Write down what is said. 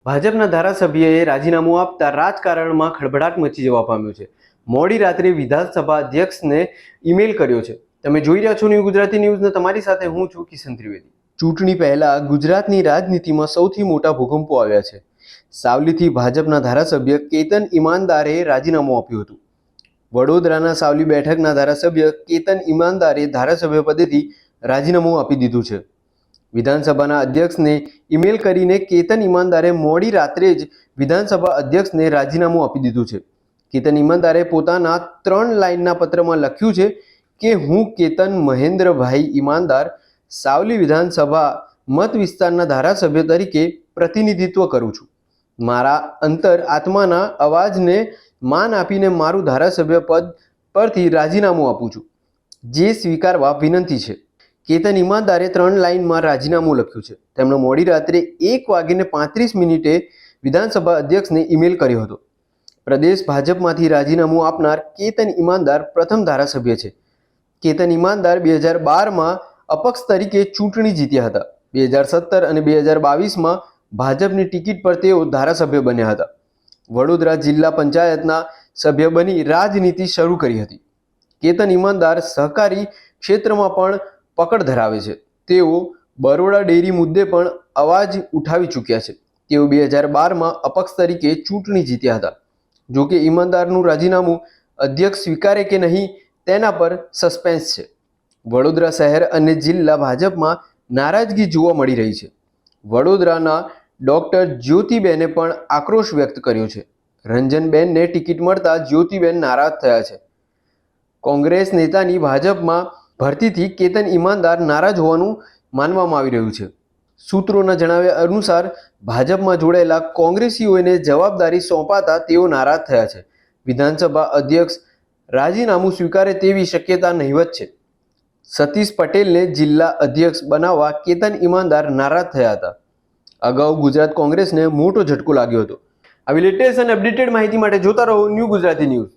ભાજપના ધારાસભ્યએ રાજીનામું આપતા રાજકારણમાં ખળભળાટ મચી જવા પામ્યો છે. મોડી રાત્રે વિધાનસભા અધ્યક્ષને ઈમેલ કર્યો છે. તમે જોઈ રહ્યા છો ન્યૂ ગુજરાતી ન્યૂઝને. તમારી સાથે હું છું કિશન ત્રિવેદી. ચૂંટણી પહેલા ગુજરાતની રાજનીતિમાં સૌથી મોટા ભૂકંપો આવ્યા છે. સાવલીથી ભાજપના ધારાસભ્ય કેતન ઈમાનદારે રાજીનામું આપ્યું હતું. વડોદરાના સાવલી બેઠકના ધારાસભ્ય કેતન ઈમાનદારે ધારાસભ્ય પદેથી રાજીનામું આપી દીધું છે. વિધાનસભાના અધ્યક્ષને ઈમેલ કરીને કેતન ઈમાનદારે મોડી રાત્રે જ વિધાનસભા અધ્યક્ષને રાજીનામું આપી દીધું છે. કેતન ઈમાનદારે પોતાના 3 લાઇનના પત્રમાં લખ્યું છે કે હું કેતન મહેન્દ્રભાઈ ઈમાનદાર સાવલી વિધાનસભા મત વિસ્તારના ધારાસભ્ય તરીકે પ્રતિનિધિત્વ કરું છું. મારા અંતર આત્માના અવાજને માન આપીને મારું ધારાસભ્ય પદ પરથી રાજીનામું આપું છું, જે સ્વીકારવા વિનંતી છે. કેતન ઈમાનદારે 3 લાઇનમાં રાજીનામું લખ્યું છે. તેમણે મોડી રાત્રે 1:35 વિધાનસભા અધ્યક્ષને ઈમેલ કર્યો હતો. પ્રદેશ ભાજપમાંથી રાજીનામું આપનાર કેતન ઈમાનદાર પ્રથમ ધારાસભ્ય છે. કેતન ઈમાનદાર 2012માં અપક્ષ તરીકે ચૂંટણી જીત્યા હતા. 2017 અને 2022માં ભાજપની ટિકિટ પર તેઓ ધારાસભ્ય બન્યા હતા. વડોદરા જિલ્લા પંચાયતના સભ્ય બની રાજનીતિ શરૂ કરી હતી. કેતન ઈમાનદાર સહકારી ક્ષેત્રમાં પણ પકડ ધરાવે છે. તેઓ બરોડા ડેરી મુદ્દે પણ અવાજ ઉઠાવી ચૂક્યા છે. તેઓ 2012માં અપક્ષ તરીકે ચૂંટણી જીત્યા હતા. જોકે ઈમાનદારનું રાજીનામું અધ્યક્ષ સ્વીકારે કે નહીં તેના પર સસ્પેન્સ છે. વડોદરા શહેર અને જિલ્લા ભાજપમાં નારાજગી જોવા મળી રહી છે. વડોદરાના ડોક્ટર જ્યોતિબેને પણ આક્રોશ વ્યક્ત કર્યો છે. રંજનબેનને ટિકિટ મળતા જ્યોતિબેન નારાજ થયા છે. કોંગ્રેસ નેતાની ભાજપમાં ભરતીથી કેતન ઈમાનદાર નારાજ હોવાનું માનવામાં આવી રહ્યું છે. સૂત્રોના જણાવ્યા અનુસાર ભાજપમાં જોડાયેલા કોંગ્રેસીઓને જવાબદારી સોંપાતા તેઓ નારાજ થયા છે. વિધાનસભા અધ્યક્ષ રાજીનામું સ્વીકારે તેવી શક્યતા નહિવત છે. સતીશ પટેલને જિલ્લા અધ્યક્ષ બનાવવા કેતન ઈમાનદાર નારાજ થયા હતા. અગાઉ ગુજરાત કોંગ્રેસને મોટો ઝટકો લાગ્યો હતો. આવી લેટેસ્ટ અને અપડેટેડ માહિતી માટે જોતા રહો ન્યૂ ગુજરાતી ન્યૂઝ.